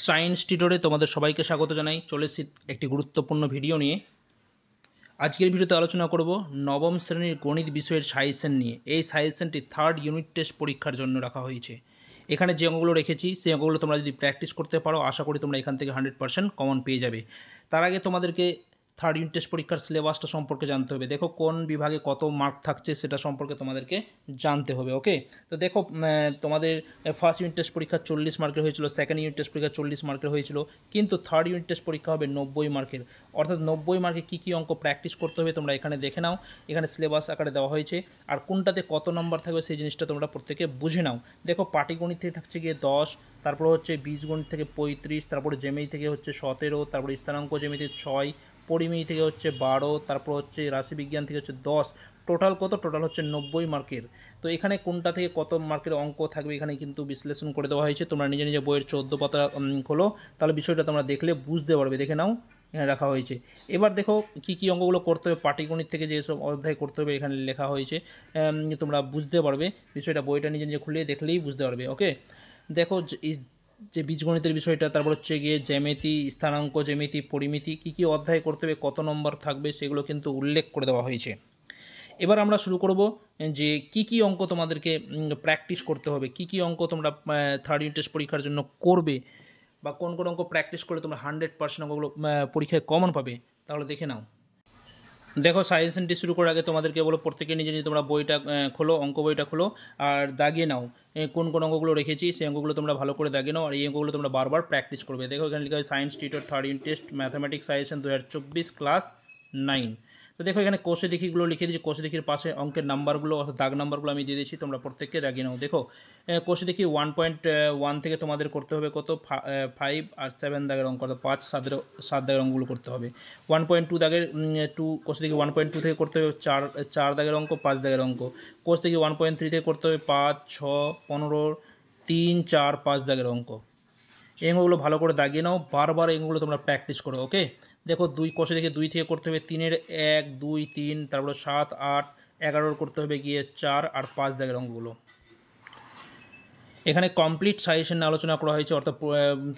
Science টিউটোরে তোমাদের সবাইকে স্বাগত জানাই। চলে এসেছি একটি গুরুত্বপূর্ণ ভিডিও নিয়ে। আজকের ভিডিওতে আলোচনা করব নবম শ্রেণীর গণিত বিষয়ের সাজেশন নিয়ে। এই সাজেশনটি থার্ড ইউনিট টেস্ট পরীক্ষার জন্য রাখা হয়েছে। এখানে যে অঙ্কগুলো রেখেছি সেই অঙ্কগুলো তোমরা যদি প্র্যাকটিস করতে পারো, আশা করি তোমরা এখান থেকে 100% কমন পেয়ে যাবে। তার আগে তোমাদেরকে থার্ড ইউনিট টেস্ট পরীক্ষার সিলেবাসটা সম্পর্কে জানতে হবে। দেখো কোন বিভাগে কত মার্ক থাকছে সেটা সম্পর্কে তোমাদেরকে জানতে হবে। ওকে, তো দেখো তোমাদের ফার্স্ট ইউনিট টেস্ট পরীক্ষা 40 মার্কের হয়েছিল, সেকেন্ড ইউনিট টেস্ট পরীক্ষা 40 মার্কের হয়েছিল, কিন্তু থার্ড ইউনিট টেস্ট পরীক্ষা হবে 90 মার্কের। অর্থাৎ 90 মার্কে কী কী অঙ্ক প্র্যাকটিস করতে হবে তোমরা এখানে দেখে নাও। এখানে সিলেবাস আকারে দেওয়া হয়েছে, আর কোনটাতে কত নম্বর থাকবে সেই জিনিসটা তোমরা প্রত্যেকে বুঝে নাও। দেখো পাটিগণিত থেকে থাকছে গিয়ে 10, তারপর হচ্ছে বীজগণিত থেকে 35, তারপরে জ্যামিতি থেকে হচ্ছে 17, তারপরে স্থানাঙ্ক জ্যামিতি 6, পরিমেয় থেকে হচ্ছে 12, তারপর হচ্ছে রাশিবিজ্ঞান থেকে হচ্ছে 10। টোটাল কত? টোটাল হচ্ছে 90 মার্কের। তো এখানে কোনটা থেকে কত মার্কের অঙ্ক থাকবে এখানে কিন্তু বিশ্লেষণ করে দেওয়া হয়েছে। তোমরা নিজে নিজে বইয়ের 14 পাতা খোলো, তাহলে বিষয়টা তোমরা দেখলে বুঝতে পারবে। দেখে নাও, এখানে রাখা হয়েছে। এবার দেখো কী কী অঙ্কগুলো করতে হবে, পাটিগণিত থেকে যেসব অধ্যায় করতে হবে এখানে লেখা হয়েছে। তোমরা বুঝতে পারবে বিষয়টা, বইটা নিজে নিজে খুলে দেখলেই বুঝতে পারবে। ওকে, দেখো যে বীজগণিতের বিষয়টা, তারপর হচ্ছে গিয়ে জ্যামিতি, স্থানাঙ্ক জ্যামিতি, পরিমিতি, কী কী অধ্যায় করতে হবে, কত নম্বর থাকবে সেগুলো কিন্তু উল্লেখ করে দেওয়া হয়েছে। এবার আমরা শুরু করব যে কি কি অঙ্ক তোমাদেরকে প্র্যাকটিস করতে হবে, কি কি অঙ্ক তোমরা থার্ড ইউনিট টেস্ট পরীক্ষার জন্য করবে, বা কোন কোন অঙ্ক প্র্যাকটিস করলে তোমরা 100% অঙ্কগুলো পরীক্ষায় কমন পাবে, তাহলে দেখে নাও। দেখো সাজেশনটি শুরু করার আগে তোমাদেরকে বলো প্রত্যেকে নিজে নিজে তোমরা বইটা খোলো, অঙ্ক বইটা খোলো আর দাগিয়ে নাও কোন কোন অঙ্কগুলো রেখেছি সেই অঙ্কগুলো তোমরা ভালো করে দাগিয়ে নাও, আর এই অঙ্কগুলো তোমরা বারবার প্র্যাকটিস করবে। দেখো এখানে লেখা হয় science tutor third unit test mathematics suggestion 2024 class 9। তো দেখো এখানে কোষে দেখিগুলো লিখে দিয়েছি, কোষে দেখির পাশে অঙ্কের নাম্বারগুলো অর্থাৎ দাগ নাম্বারগুলো আমি দিয়ে দিয়েছি, তোমরা প্রত্যেককে দাগিয়ে নাও। দেখো কোষে দেখি 1.1 থেকে তোমাদের করতে হবে কত 5 আর 7 দাগের অঙ্ক, অর্থাৎ 5, 7 দাগের অঙ্কগুলো করতে হবে। 1.2 দাগের 2 কোষে দেখি 1.2 থেকে করতে হবে 4 দাগের অঙ্ক, 5 দাগের অঙ্ক। কোষ দেখি 1.3 থেকে করতে হবে 5, 6, 15, 3, 4, 5 দাগের অঙ্ক। এই অঙ্কগুলো ভালো করে দাগিয়ে নাও, বারবার এই অঙ্কগুলো তোমরা প্র্যাকটিস করো। ওকে, দেখো কোষে দেখে 2 থেকে করতে হবে 3-এর 1, 2, 3, তারপরে 7, 8, 11 করতে হবে গিয়ে 4 আর 5 দাগের অঙ্কগুলো। এখানে কমপ্লিট সাজেশন আলোচনা করা হয়েছে, অর্থাৎ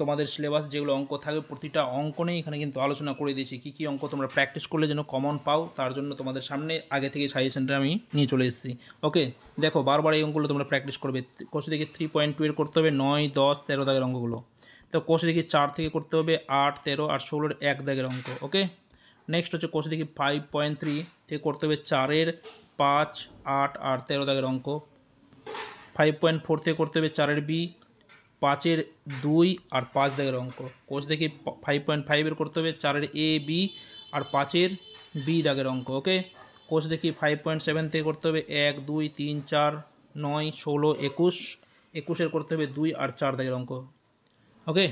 তোমাদের সিলেবাস যেগুলো অঙ্ক থাকবে প্রতিটা অঙ্ক নেই এখানে কিন্তু আলোচনা করে দিয়েছি। কী কী অঙ্ক তোমরা প্র্যাকটিস করলে যেন কমন পাও তার জন্য তোমাদের সামনে আগে থেকে সাজেশনটা আমি নিয়ে চলে এসেছি। ওকে, দেখো বারবার এই অঙ্কগুলো তোমরা প্র্যাকটিস করবে। কোষে দেখি 3.2 এর করতে হবে 9, 10, 13 দাগের অঙ্কগুলো। তো কোষে দেখি 4 থেকে করতে হবে 8, 13 আর 16-এর 1 দাগের অঙ্ক। ওকে, নেক্সট হচ্ছে কোষে দেখি 5.3 থেকে করতে হবে 4-এর 5, 8 আর 13 দাগের অঙ্ক। 5.4 থেকে করতে হবে 4-এর বি, 5-এর 2 আর 5 দাগের অঙ্ক। কোষ দেখি 5.5-এর করতে হবে 4-এর এ, বি আর 5-এর বি দাগের অঙ্ক। ওকে, কোষ দেখি 5.7 থেকে করতে হবে 1, 2, 3, 4, 9, 16, 21, 21-এর করতে হবে 2 আর 4 দাগের অঙ্ক। ওকে,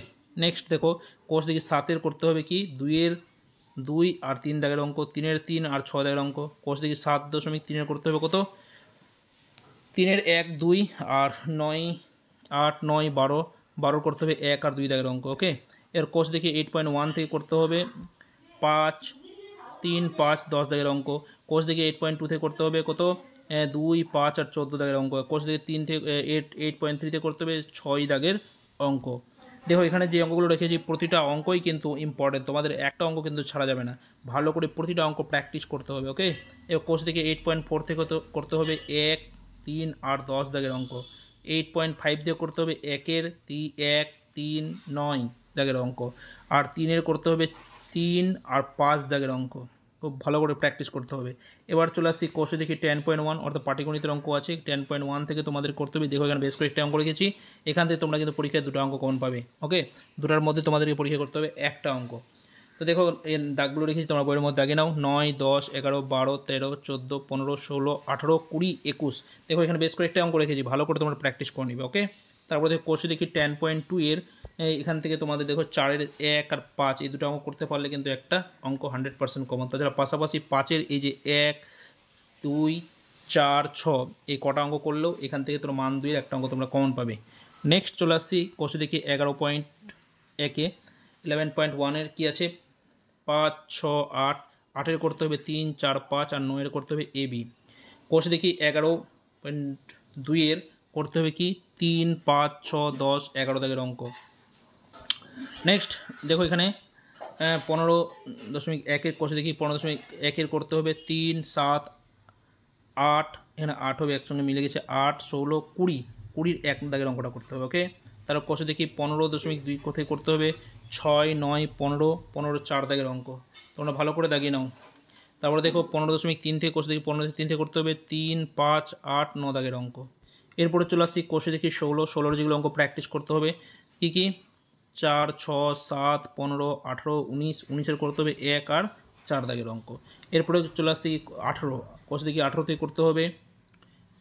নেক্সট দেখো কোষ দেখি 7-এর করতে হবে কি 2-এর 2 আর 3 দাগের অঙ্ক, 3-এর 3 আর 6 দাগের অঙ্ক। কোষ দেখি 7.3-এর করতে হবে কত 3-এর 1, 2 আর 9, 8, 9, 12, 12 করতে হবে 1 আর 2 দাগের অঙ্ক। ওকে, এর কোষ দেখি 8.1 থেকে করতে হবে 5, 3, 5, 10 দাগের অঙ্ক। কোষ দেখি 8.2 থেকে করতে হবে কত 2, 5 আর 14 দাগের অঙ্ক। কোষ দেখি 3 থেকে 8.3 থেকে করতে হবে 6 দাগের অঙ্ক। দেখো এখানে যে অঙ্কগুলো রেখেছি প্রতিটা অঙ্কই কিন্তু ইম্পর্টেন্ট, তোমাদের একটা অঙ্ক কিন্তু ছাড়া যাবে না, ভালো করে প্রতিটা অঙ্ক প্র্যাকটিস করতে হবে। ওকে, এবার কোষ দেখি 8.4 থেকে করতে হবে 1, 3 আর 10 দাগের অঙ্ক। 8.5 দিয়ে করতে হবে 1, 3, 9 দাগের অঙ্ক, আর 3-এর করতে হবে 3 আর 5 দাগের অঙ্ক। খুব ভালো করে প্র্যাকটিস করতে হবে। এবার চলে আসছি কোষে দেখি 10.1 অর্থাৎ পাটিগণিতের অঙ্ক আছে। 10.1 থেকে তোমাদের করতে হবে, দেখো এখানে বেশ কয়েকটা অঙ্ক রেখেছি, এখান থেকে তোমরা কিন্তু পরীক্ষায় 2টা অঙ্ক কমন পাবে। ওকে, 2টার মধ্যে তোমাদেরকে পরীক্ষা করতে হবে একটা অঙ্ক। তো দেখো এর দাগগুলো রেখেছি, তোমরা বইয়ের মধ্যে দাগে নাও 9, 10, 11, 12, 13, 14, 15, 16, 18, 20, 21। দেখো এখানে বেশ কয়েকটা অঙ্ক রেখেছি, ভালো করে তোমরা প্র্যাকটিস করে নিবে। ওকে, তারপরে দেখো কোষে দেখি 10.2 এর এখান থেকে তোমাদের দেখো 4-এর 1 আর 5 এই দুটো অঙ্ক করতে পারলে কিন্তু একটা অঙ্ক 100% কমন। তাছাড়া পাশাপাশি 5-এর এই যে 1, 2, 4, 6 এই কটা অঙ্ক করলেও এখান থেকে তোমরা মান 2-এর একটা অঙ্ক তোমরা কমন পাবে। নেক্সট চলে আসছি কোষে দেখি 11.1-এ 11.1-এর কী আছে 5, 6, 8, 8-এর করতে হবে 3, 4, 5 আর 9-এর করতে হবে এ, বি। কোষে দেখি 11.2-এর করতে হবে কি 3, 5, 6, 10, 11 দাগের অঙ্ক। নেক্সট দেখো এখানে 15.1 কষে দেখি 15.1 করতে হবে 3, 7, 8, এখানে 8 হবে একসঙ্গে মিলে গেছে 8, 16, 20, 20 এক দাগের অঙ্কটা করতে হবে। ওকে, তারপর কষে দেখি 15.2 কোথায় করতে হবে 6, 9, 15, 15 4 দাগের অঙ্ক, তোমরা ভালো করে দাগিয়ে নাও। তারপরে দেখো 15.3 থেকে কষে দেখি 15.3 থেকে করতে হবে 3, 5, 8, 9 দাগের অঙ্ক। এরপরে চলে আসছি কষে দেখি 16 যেগুলো অঙ্ক প্র্যাকটিস করতে হবে কী কী 4, 6, 7, 15, 18, 19, 19 করতে হবে 1 আর 4 দাগের অঙ্ক। এরপরে চলে আসছি 18 কষে দেখি 18 থেকে করতে হবে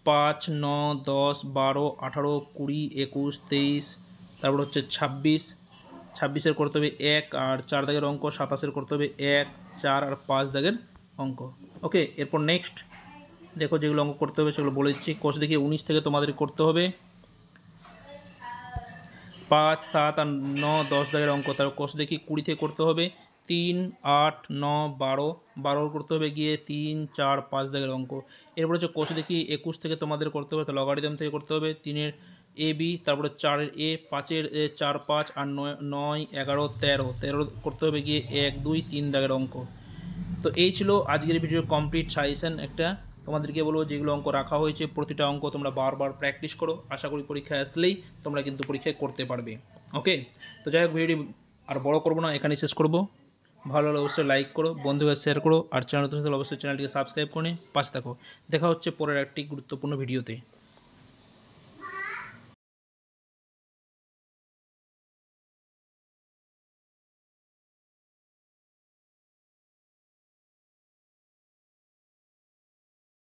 5, 9, 10, 12, 18, 20, 21, 23, তারপর হচ্ছে 26 করতে হবে 1 আর 4 দাগের অঙ্ক। 27 করতে হবে 1, 4 আর 5 দাগের অঙ্ক। ওকে, এরপর নেক্সট দেখো যেগুলো অঙ্ক করতে হবে সেগুলো বলে দিচ্ছি। কোষ দেখি 19 থেকে তোমাদের করতে হবে 5, 7 আর 9, 10 দাগের অঙ্ক। তারপর কোষ দেখি 20 থেকে করতে হবে 3, 8, 9, 12 করতে হবে গিয়ে 3, 4, 5 দাগের অঙ্ক। এরপর হচ্ছে কোষ দেখি 21 থেকে তোমাদের করতে হবে, তো লগারিদম থেকে করতে হবে 3-এর AB, তারপরে 4-এর A, 5-এর 4, 5 আর 9, 11, 13 করতে হবে গিয়ে 1, 2, 3 দাগের অঙ্ক। তো এই ছিল আজকের ভিডিওর কমপ্লিট সাজেশন একটা। তোমাদেরকে বলবো যেগুলো অঙ্ক রাখা হয়েছে প্রতিটা অঙ্ক তোমরা বারবার প্র্যাকটিস করো, আশা করি পরীক্ষায় আসলেই তোমরা কিন্তু পরীক্ষায় করতে পারবে। ওকে, তো যাই হোক ভিডিওটি আর বড় করবো না, এখানেই শেষ করব। ভালো লাগলে অবশ্যই লাইক করো, বন্ধুদের শেয়ার করো, আর চ্যানেল অবশ্যই চ্যানেলটিকে সাবস্ক্রাইব করে পাশে থাকো। দেখা হচ্ছে পরের একটি গুরুত্বপূর্ণ ভিডিওতে।